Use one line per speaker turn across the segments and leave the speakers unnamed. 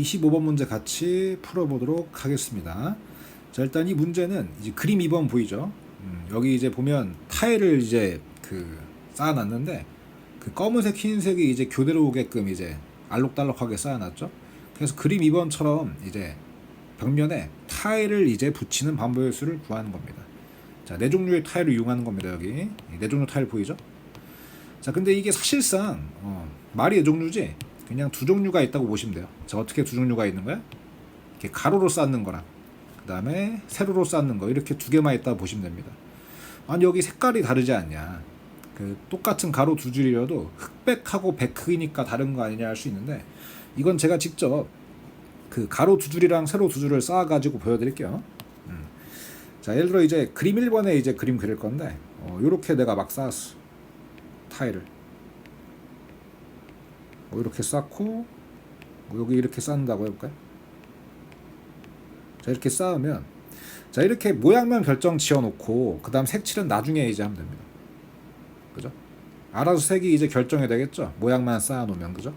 25번 문제 같이 풀어보도록 하겠습니다. 자, 일단 이 문제는 이제 그림 2번 보이죠? 여기 이제 보면 타일을 이제 쌓아놨는데 그 검은색, 흰색이 이제 교대로 오게끔 이제 알록달록하게 쌓아놨죠. 그래서 그림 2번처럼 이제 벽면에 타일을 이제 붙이는 방법의 수를 구하는 겁니다. 자, 네 종류의 타일을 이용하는 겁니다. 여기 네 종류 타일 보이죠? 자, 근데 이게 사실상 말이 네 종류지 그냥 두 종류가 있다고 보시면 돼요. 자, 어떻게 두 종류가 있는 거야? 이렇게 가로로 쌓는 거랑 그 다음에 세로로 쌓는 거, 이렇게 두 개만 있다고 보시면 됩니다. 아니, 여기 색깔이 다르지 않냐, 똑같은 가로 두 줄이라도 흑백하고 백흑이니까 다른 거 아니냐 할 수 있는데, 이건 제가 직접 가로 두 줄이랑 세로 두 줄을 쌓아 가지고 보여드릴게요. 자, 예를 들어 이제 그림 1번에 이제 그림 그릴 건데 요렇게 내가 막 쌓았어. 타일을 이렇게 쌓고 여기 이렇게 쌓는다고 해볼까요? 자, 이렇게 쌓으면, 자, 이렇게 모양만 결정 지어놓고 그 다음 색칠은 나중에 이제 하면 됩니다. 그죠? 알아서 색이 이제 결정이 되겠죠? 모양만 쌓아놓으면. 그죠?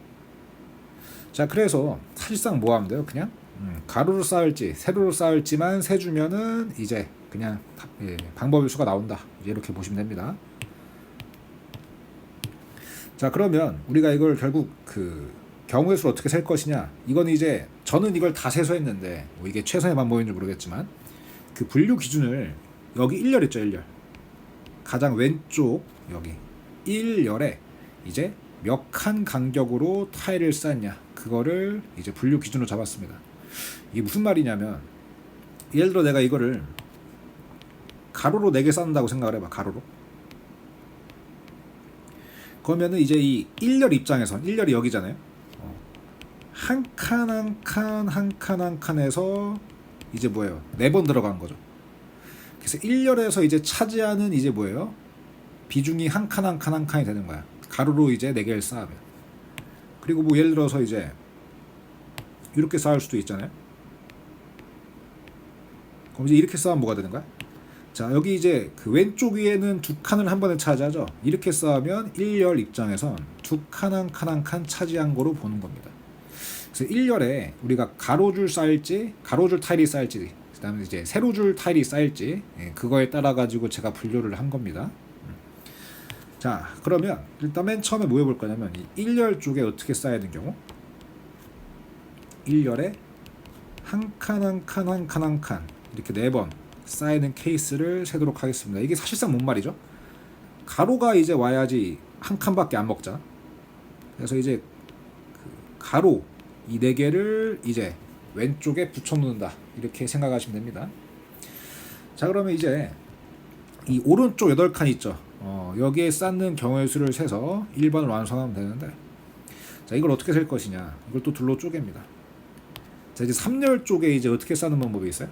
자, 그래서 사실상 뭐 하면 돼요? 그냥 가로로 쌓을지 세로로 쌓을지만 세주면은 이제 그냥 방법의 수가 나온다, 이제 이렇게 보시면 됩니다. 자, 그러면 우리가 이걸 결국 경우의 수를 어떻게 셀 것이냐, 이건 이제 저는 이걸 다 세수했는데 뭐 이게 최선의 방법인지 모르겠지만 분류 기준을 여기 1열 있죠. 1열 가장 왼쪽 여기 1열에 이제 몇 칸 간격으로 타일을 쌓냐, 그거를 이제 분류 기준으로 잡았습니다. 이게 무슨 말이냐면, 예를 들어 내가 이거를 가로로 4개 쌓는다고 생각을 해봐. 가로로. 그러면은 이제 이 1열 입장에선 1열이 여기잖아요. 한 칸 한 칸 한 칸 한 칸에서 이제 뭐예요? 4번 들어간 거죠. 그래서 1열에서 이제 차지하는 이제 뭐예요? 비중이 한 칸 한 칸 한 칸이 되는 거야. 가로로 이제 4개를 쌓으면. 그리고 뭐 예를 들어서 이제 이렇게 쌓을 수도 있잖아요. 그럼 이제 이렇게 쌓으면 뭐가 되는 거야? 자, 여기 이제 왼쪽 위에는 2칸을 한 번에 차지하죠. 이렇게 쌓으면 1열 입장에선 2칸 한 칸 한 칸 차지한 거로 보는 겁니다. 그래서 1열에 우리가 가로줄 쌓일지 가로줄 타일이 쌓일지 그 다음에 이제 세로줄 타일이 쌓일지, 그거에 따라 가지고 제가 분류를 한 겁니다. 자, 그러면 일단 맨 처음에 뭐 해볼 거냐면, 이 1열 쪽에 어떻게 쌓여야 되는 경우, 1열에 한 칸 한 칸 한 칸 한 칸 이렇게 4번 쌓이는 케이스를 세도록 하겠습니다. 이게 사실상 뭔 말이죠? 가로가 이제 와야지 한 칸밖에 안 먹자. 그래서 이제 가로 이 4개를 이제 왼쪽에 붙여놓는다, 이렇게 생각하시면 됩니다. 자, 그러면 이제 이 오른쪽 8칸 있죠. 여기에 쌓는 경우의 수를 세서 1번을 완성하면 되는데, 자, 이걸 어떻게 셀 것이냐, 이걸 또 둘로 쪼갭니다. 자, 이제 3열 쪽에 이제 어떻게 쌓는 방법이 있어요?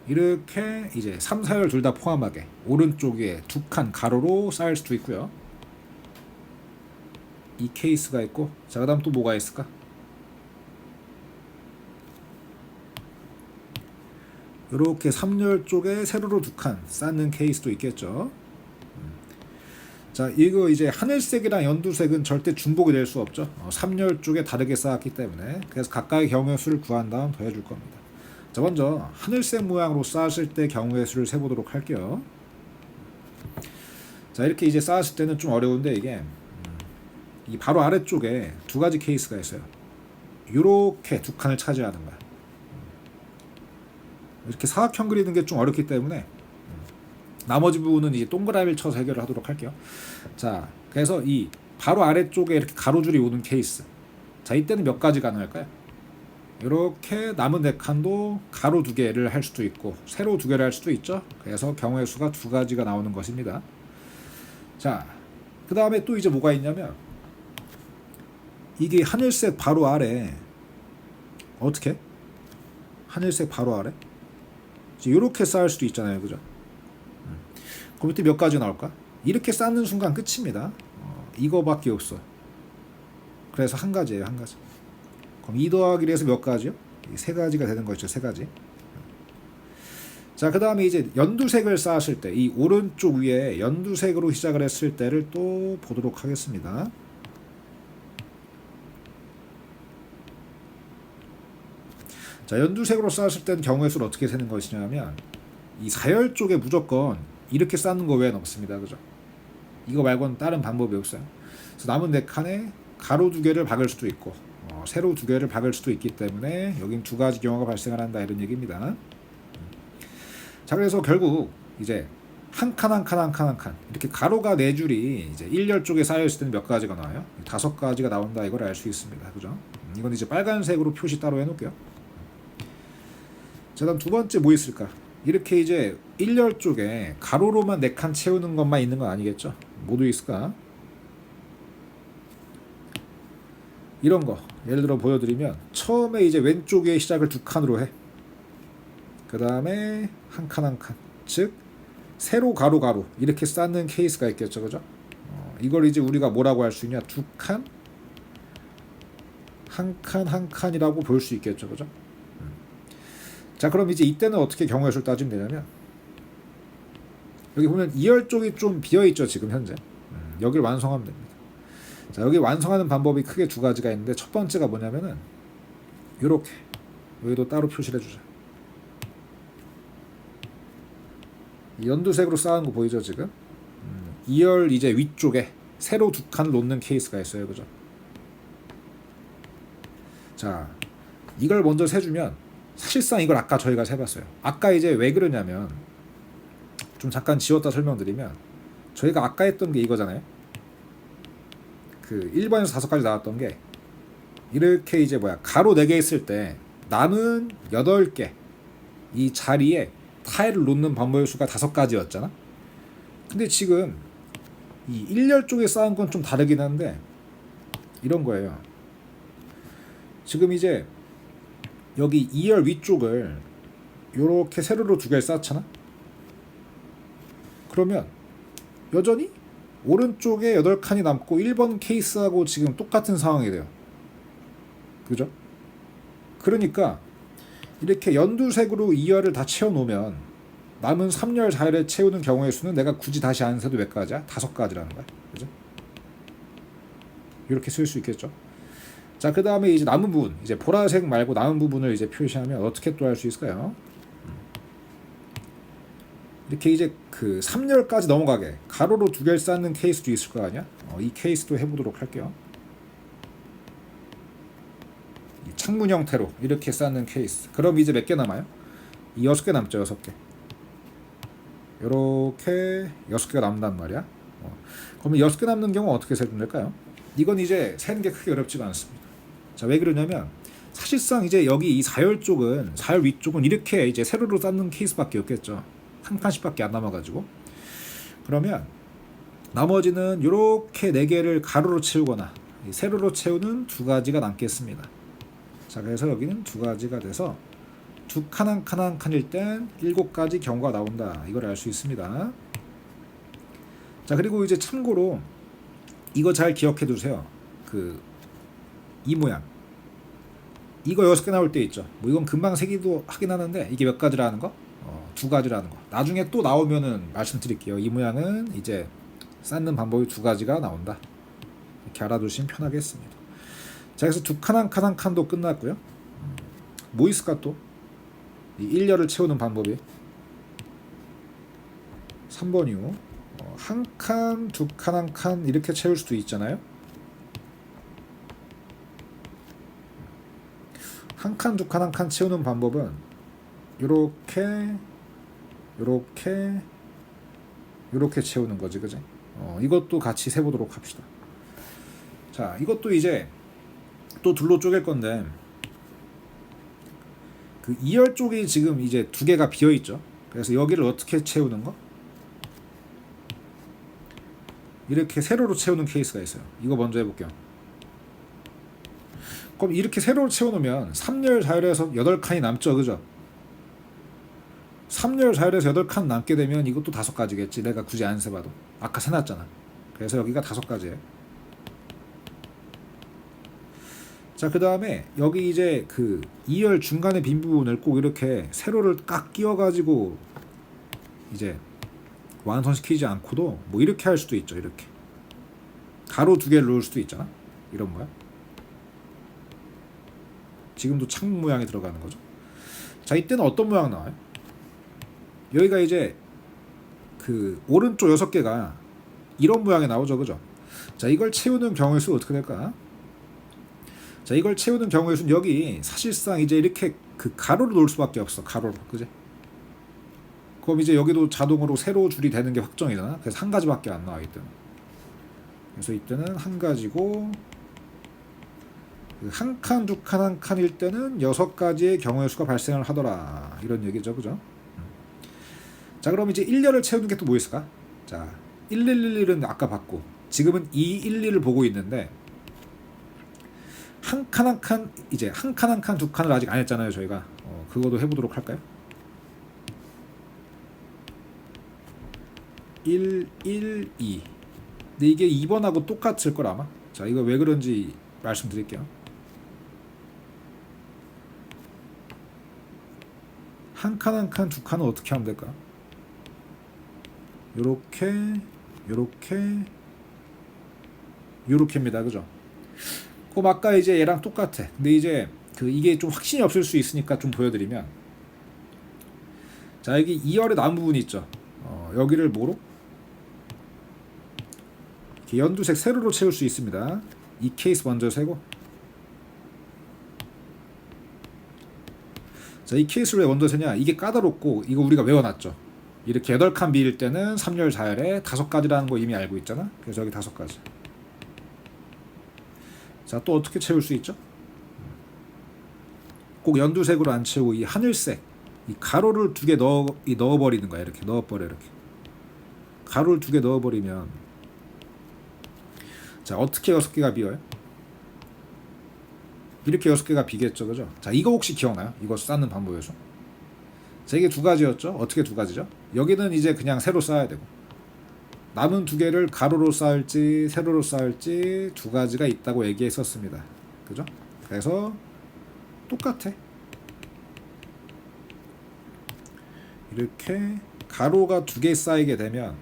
이렇게 이제 3, 4열 둘 다 포함하게 오른쪽에 2칸 가로로 쌓을 수도 있고요. 이 케이스가 있고, 자, 그 다음 또 뭐가 있을까? 이렇게 3열 쪽에 세로로 2칸 쌓는 케이스도 있겠죠. 자, 이거 이제 하늘색이랑 연두색은 절대 중복이 될 수 없죠. 3열 쪽에 다르게 쌓았기 때문에. 그래서 각각의 경우의 수를 구한 다음 더해줄 겁니다. 자, 먼저 하늘색 모양으로 쌓았을 때 경우의 수를 세보도록 할게요. 자, 이렇게 이제 쌓았을 때는 좀 어려운데, 이게 이 바로 아래쪽에 2가지 케이스가 있어요. 이렇게 2칸을 차지하는 거야. 이렇게 사각형 그리는 게 좀 어렵기 때문에 나머지 부분은 이제 동그라미를 쳐서 해결을 하도록 할게요. 자, 그래서 이 바로 아래쪽에 이렇게 가로줄이 오는 케이스, 자, 이때는 몇 가지 가능할까요? 이렇게 남은 4칸도 가로 2개를 할 수도 있고 세로 2개를 할 수도 있죠. 그래서 경우의 수가 2가지가 나오는 것입니다. 자, 그 다음에 또 이제 뭐가 있냐면, 이게 하늘색 바로 아래, 어떻게? 하늘색 바로 아래? 이렇게 쌓을 수도 있잖아요. 그죠? 그럼 이때 몇 가지 나올까? 이렇게 쌓는 순간 끝입니다. 이거밖에 없어. 그래서 한 가지예요. 한 가지. 그럼 2 더하기 1에서 몇 가지요? 3가지가 되는 거죠. 3가지. 자, 그 다음에 이제 연두색을 쌓았을 때, 이 오른쪽 위에 연두색으로 시작을 했을 때를 또 보도록 하겠습니다. 자, 연두색으로 쌓았을 때는 경우의 수를 어떻게 세는 것이냐면 이 사열 쪽에 무조건 이렇게 쌓는 거 외에는 없습니다. 그죠? 이거 말고는 다른 방법이 없어요. 그래서 남은 4칸에 가로 2개를 박을 수도 있고 세로 2개를 박을 수도 있기 때문에 여긴 2가지 경우가 발생을 한다 이런 얘기입니다. 자, 그래서 결국 이제 한 칸 한 칸 한 칸 한 칸 이렇게 가로가 4줄이 이제 1열 쪽에 쌓여 있을 때는 몇 가지가 나와요? 5가지가 나온다 이걸 알 수 있습니다. 그죠? 이건 이제 빨간색으로 표시 따로 해놓을게요. 자, 다음 두 번째 뭐 있을까? 이렇게 이제 1열 쪽에 가로로만 4칸 채우는 것만 있는 건 아니겠죠? 뭐도 있을까? 이런 거 예를 들어 보여드리면 처음에 이제 왼쪽에 시작을 2칸으로 해. 그 다음에 한 칸 한 칸, 즉 세로 가로 가로 이렇게 쌓는 케이스가 있겠죠, 그죠? 이걸 이제 우리가 뭐라고 할 수 있냐? 2칸, 한 칸 한 칸이라고 볼 수 있겠죠, 그죠? 자, 그럼 이제 이때는 어떻게 경우의 수를 따지면 되냐면 여기 보면 2열 쪽이 좀 비어 있죠, 지금 현재. 여기를 완성하면 됩니다. 자, 여기 완성하는 방법이 크게 2가지가 있는데 첫 번째가 뭐냐면은 요렇게 여기도 따로 표시를 해주자. 연두색으로 쌓은 거 보이죠 지금? 2열 이제 위쪽에 세로 2칸을 놓는 케이스가 있어요, 그죠? 자, 이걸 먼저 세주면 사실상 이걸 아까 저희가 세봤어요. 아까 이제 왜 그러냐면 좀 잠깐 지웠다 설명드리면 저희가 아까 했던 게 이거잖아요. 그 1번에서 5까지 나왔던 게 이렇게 이제 가로 4개 있을 때 남은 8개 이 자리에 타일을 놓는 방법의 수가 5가지였잖아. 근데 지금 이 1열 쪽에 쌓은 건 좀 다르긴 한데 이런 거예요. 지금 이제 여기 2열 위쪽을 요렇게 세로로 2개를 쌓잖아. 그러면 여전히 오른쪽에 8칸이 남고 1번 케이스하고 지금 똑같은 상황이 돼요. 그죠? 그러니까 이렇게 연두색으로 2열을 다 채워놓으면 남은 3열 4열에 채우는 경우의 수는 내가 굳이 다시 안 세도 몇 가지야? 5가지라는 거야. 그죠? 이렇게 쓸 수 있겠죠. 자, 그 다음에 이제 남은 부분, 이제 보라색 말고 남은 부분을 이제 표시하면 어떻게 또 할 수 있을까요? 이렇게 이제 그 3열까지 넘어가게 가로로 2개를 쌓는 케이스도 있을 거 아니야? 이 케이스도 해보도록 할게요. 이 창문 형태로 이렇게 쌓는 케이스. 그럼 이제 몇 개 남아요? 이 6개 남죠, 6개. 요렇게 6개가 남는단 말이야. 그러면 6개 남는 경우 어떻게 세면 될까요? 이건 이제 세는 게 크게 어렵지가 않습니다. 자, 왜 그러냐면 사실상 이제 여기 이 4열 쪽은 4열 위쪽은 이렇게 이제 세로로 쌓는 케이스밖에 없겠죠. 한 칸씩밖에 안 남아가지고. 그러면 나머지는 이렇게 4개를 가로로 채우거나 세로로 채우는 2가지가 남겠습니다. 자, 그래서 여기는 2가지가 돼서 2칸 한 칸 한 칸일 땐 7가지 경우가 나온다. 이걸 알 수 있습니다. 자, 그리고 이제 참고로 이거 잘 기억해 두세요. 이 모양 이거 6개 나올 때 있죠. 뭐 이건 금방 세기도 하긴 하는데 이게 몇 가지라는 거? 2가지라는 거. 나중에 또 나오면은 말씀드릴게요. 이 모양은 이제 쌓는 방법이 2가지가 나온다. 이렇게 알아두시면 편하겠습니다. 자, 그래서 2칸 한 칸 한 칸도 끝났고요. 뭐 있을까 또? 이 1열을 채우는 방법이 3번 이후 한 칸, 2칸 한 칸 이렇게 채울 수도 있잖아요. 한 칸, 2칸 한 칸 채우는 방법은 요렇게 채우는 거지, 그지? 이것도 같이 세보도록 합시다. 자, 이것도 이제 또 둘로 쪼갤 건데 그 2열 쪽이 지금 이제 2개가 비어 있죠. 그래서 여기를 어떻게 채우는 거? 이렇게 세로로 채우는 케이스가 있어요. 이거 먼저 해볼게요. 그럼 이렇게 세로로 채워놓으면 3열 4열에서 8칸이 남죠, 그죠? 3열 4열에서 8칸 남게 되면 이것도 5가지겠지. 내가 굳이 안 세봐도 아까 세놨잖아. 그래서 여기가 5가지예요. 자, 그 다음에 여기 이제 그 2열 중간에 빈 부분을 꼭 이렇게 세로를 깍 끼워가지고 이제 완성시키지 않고도 뭐 이렇게 할 수도 있죠. 이렇게 가로 2개를 놓을 수도 있잖아. 이런 거야. 지금도 창문 모양이 들어가는 거죠. 자, 이때는 어떤 모양 나와요? 여기가 이제 그 오른쪽 6개가 이런 모양이 나오죠, 그죠? 자, 이걸 채우는 경우의 수 어떻게 될까? 자, 이걸 채우는 경우의 수는 여기 사실상 이제 이렇게 그 가로로 놓을 수밖에 없어. 가로로, 그지? 그럼 이제 여기도 자동으로 세로 줄이 되는 게 확정이잖아. 그래서 한 가지밖에 안 나와 이때는. 그래서 이때는 한 가지고, 한 칸, 두 칸, 한 칸일 때는 6가지의 경우의 수가 발생을 하더라. 이런 얘기죠, 그죠? 자, 그럼 이제 1열을 채우는 게 또 뭐 있을까? 자, 1111은 아까 봤고, 지금은 211을 보고 있는데, 한 칸 한 칸, 이제 한 칸 한 칸 두 칸을 아직 안 했잖아요, 저희가. 그거도 해보도록 할까요? 1, 1, 2. 근데 이게 2번하고 똑같을 걸 아마. 자, 이거 왜 그런지 말씀드릴게요. 한 칸 한 칸 두 칸은 어떻게 하면 될까? 요렇게, 요렇게, 요렇게입니다, 그죠? 그럼 아까 이제 얘랑 똑같아. 근데 이제 이게 좀 확신이 없을 수 있으니까 좀 보여드리면, 자, 여기 2열의 남은 부분이 있죠. 여기를 뭐로? 이렇게 연두색 세로로 채울 수 있습니다. 이 케이스 먼저 세고, 자, 이 케이스를 왜 먼저 세냐? 이게 까다롭고 이거 우리가 외워놨죠. 이렇게 8칸 비일 때는 3열 4열에 5가지라는 거 이미 알고 있잖아. 그래서 여기 5가지. 자, 또 어떻게 채울 수 있죠? 꼭 연두색으로 안 채우고 이 하늘색, 이 가로를 2개 넣어버리는 거야. 이렇게 넣어버려. 이렇게 가로를 2개 넣어버리면, 자, 어떻게 6개가 비어요? 이렇게 6개가 비겠죠, 그죠? 자, 이거 혹시 기억나요? 이거 쌓는 방법에서. 자, 이게 2가지였죠? 어떻게 2가지죠? 여기는 이제 그냥 세로 쌓아야 되고, 남은 2개를 가로로 쌓을지 세로로 쌓을지 2가지가 있다고 얘기했었습니다, 그죠? 그래서 똑같아. 이렇게 가로가 2개 쌓이게 되면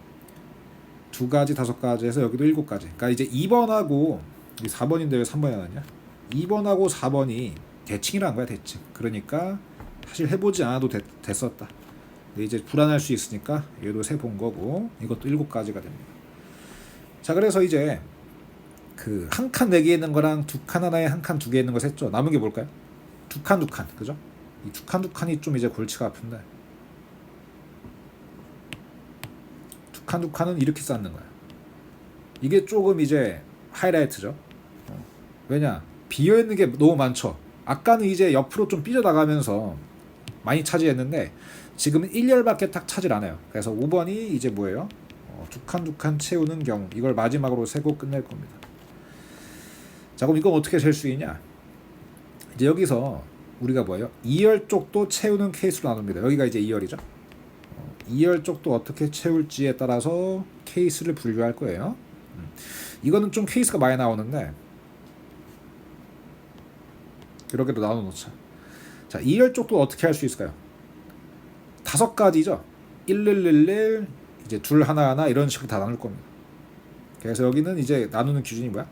2가지 5가지 해서 여기도 7가지. 그러니까 이제 2번하고 4번인데 왜 3번이 나왔냐? 2번하고 4번이 대칭이라는 거야, 대칭. 그러니까 사실 해보지 않아도 됐었다. 근데 이제 불안할 수 있으니까 얘도 세본 거고, 이것도 7가지가 됩니다. 자, 그래서 이제 그 한 칸 4개 있는 거랑 2칸 하나에 한 칸 2개 있는 거 셌죠. 남은 게 뭘까요? 2칸 2칸, 그죠? 이 2칸 2칸이 좀 이제 골치가 아픈데, 2칸 2칸은 이렇게 쌓는 거야. 이게 조금 이제 하이라이트죠. 왜냐? 비어있는 게 너무 많죠. 아까는 이제 옆으로 좀 삐져나가면서 많이 차지했는데, 지금은 1열밖에 딱 차질 않아요. 그래서 5번이 이제 뭐예요? 2칸 2칸 채우는 경우, 이걸 마지막으로 세고 끝낼 겁니다. 자, 그럼 이건 어떻게 셀 수 있냐? 이제 여기서 우리가 뭐예요? 2열 쪽도 채우는 케이스로 나눕니다. 여기가 이제 2열이죠. 2열 쪽도 어떻게 채울지에 따라서 케이스를 분류할 거예요. 이거는 좀 케이스가 많이 나오는데, 이렇게도 나눠놓자. 자, 2열 쪽도 어떻게 할 수 있을까요? 5가지죠. 1111, 이제 둘 하나 이런 식으로 다 나눌 겁니다. 그래서 여기는 이제 나누는 기준이 뭐야?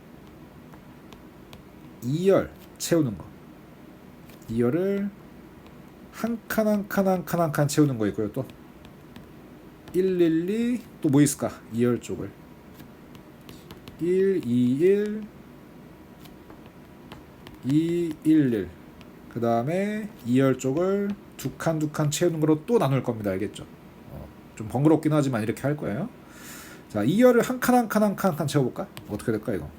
2열 채우는 거. 2열을 한 칸 한 칸 한 칸 한 칸 채우는 거 있고요. 또 112, 또 뭐 있을까? 2열 쪽을 121, 211, 그 다음에 2열 쪽을 2칸 2칸 채우는 거로 또 나눌 겁니다. 알겠죠? 좀 번거롭긴 하지만 이렇게 할 거예요. 자, 2열을 한 칸 한 칸 한 칸 한 칸 채워볼까? 어떻게 될까 이거?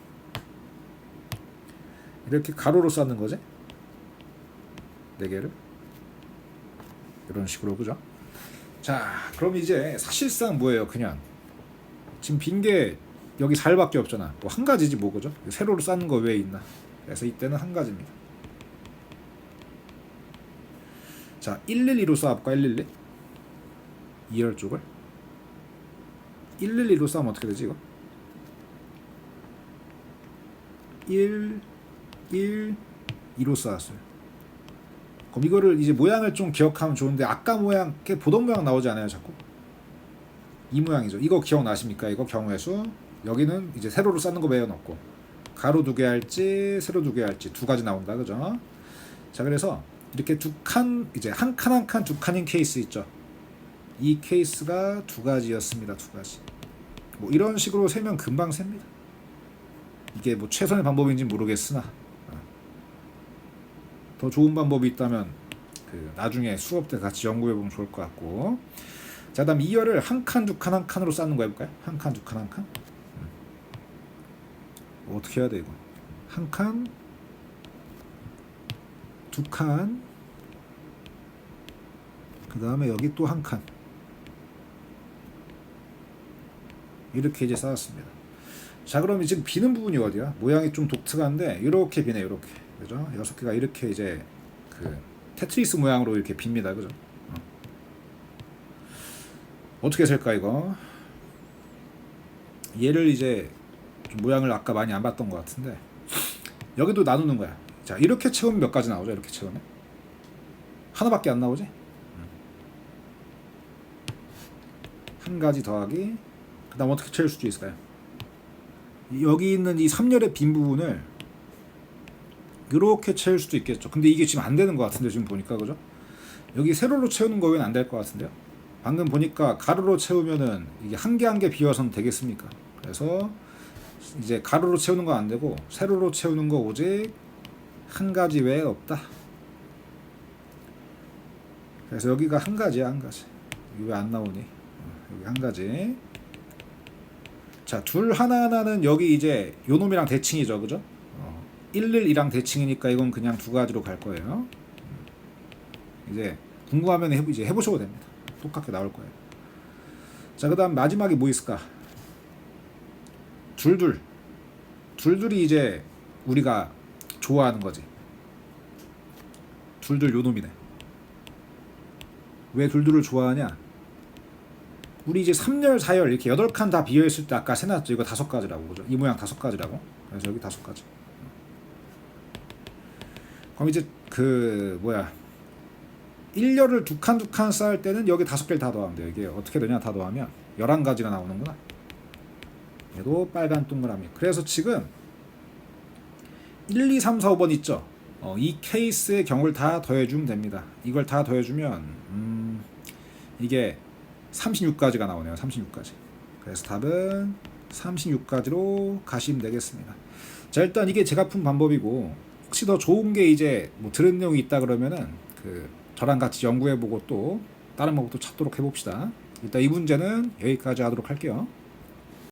이렇게 가로로 쌓는 거지? 4개를 이런 식으로, 그죠? 자, 그럼 이제 사실상 뭐예요? 그냥 지금 빈 게 여기 4열밖에 없잖아. 뭐 한 가지지 뭐, 그죠? 세로로 쌓는 거 왜 있나? 그래서 이때는 한 가지입니다. 자, 112로 쌓아볼까? 112? 2열 쪽을 112로 쌓으면 어떻게 되지 이거? 1, 1, 2로 쌓았어요. 그럼 이거를 이제 모양을 좀 기억하면 좋은데, 아까 모양, 보던 모양 나오지 않아요 자꾸? 이 모양이죠. 이거 기억나십니까? 이거 경우의 수. 여기는 이제 세로로 쌓는 거 외워놓고, 가로 2개 할지 세로 2개 할지 2가지 나온다, 그죠? 자, 그래서 이렇게 두 칸, 이제 한 칸 한 칸 두 칸인 케이스 있죠. 이 케이스가 두 가지였습니다. 두 가지. 뭐 이런 식으로 세면 금방 셉니다. 이게 뭐 최선의 방법인지 모르겠으나 더 좋은 방법이 있다면 그 나중에 수업 때 같이 연구해 보면 좋을 것 같고. 자, 그다음 2열을 한 칸 두 칸 한 칸으로 쌓는 거 해볼까요? 한 칸 두 칸 한 칸. 어떻게 해야 돼 이거? 한 칸, 두 칸, 그 다음에 여기 또 한 칸. 이렇게 이제 쌓았습니다. 자, 그럼 지금 비는 부분이 어디야? 모양이 좀 독특한데 이렇게 비네, 이렇게. 그죠? 6개가 이렇게 이제 그 테트리스 모양으로 이렇게 빕니다. 그죠? 어떻게 셀까 이거? 얘를 이제 좀 모양을 아까 많이 안 봤던 것 같은데 여기도 나누는 거야. 자, 이렇게 채우면 몇 가지 나오죠? 이렇게 채우면 하나밖에 안 나오지? 한 가지 더하기, 그 다음 어떻게 채울 수 있을까요? 여기 있는 이 3열의 빈 부분을 이렇게 채울 수도 있겠죠. 근데 이게 지금 안 되는 것 같은데, 지금 보니까. 그죠? 여기 세로로 채우는 거면 안 될 것 같은데요. 방금 보니까 가로로 채우면은 이게 한 개 한 개 비워서는 되겠습니까? 그래서 이제 가로로 채우는 거 안 되고 세로로 채우는 거 오직 한 가지 외에 없다. 그래서 여기가 한 가지야, 한 가지. 이게 왜 안 나오니? 여기 한 가지. 자, 둘 하나하나는 여기 이제 요 놈이랑 대칭이죠, 그죠? 112랑 대칭이니까 이건 그냥 두 가지로 갈 거예요. 이제 궁금하면 이제 해보셔도 됩니다. 똑같게 나올 거예요. 자, 그 다음 마지막에 뭐 있을까? 둘둘이 이제 우리가 좋아하는 거지. 둘둘 요 놈이네. 왜 둘둘을 좋아하냐? 우리 이제 3열, 4열 이렇게 8칸 다 비어있을 때 아까 세놨죠. 이거 5가지라고. 그죠? 이 모양 5가지라고. 그래서 여기 5가지. 그럼 이제 그 뭐야, 1열을 두 칸 두 칸 쌓을 때는 여기 5개를 다 더하면 돼요. 이게 어떻게 되냐, 다 더하면 11가지가 나오는구나. 얘도 빨간 동그라미. 그래서 지금 1, 2, 3, 4, 5번 있죠? 이 케이스의 경우를 다 더해주면 됩니다. 이걸 다 더해주면 이게 36가지가 나오네요. 36가지. 그래서 답은 36가지로 가시면 되겠습니다. 자, 일단 이게 제가 푼 방법이고, 혹시 더 좋은 게 이제 뭐 들은 내용이 있다 그러면은 그 저랑 같이 연구해보고 또 다른 방법도 찾도록 해봅시다. 일단 이 문제는 여기까지 하도록 할게요.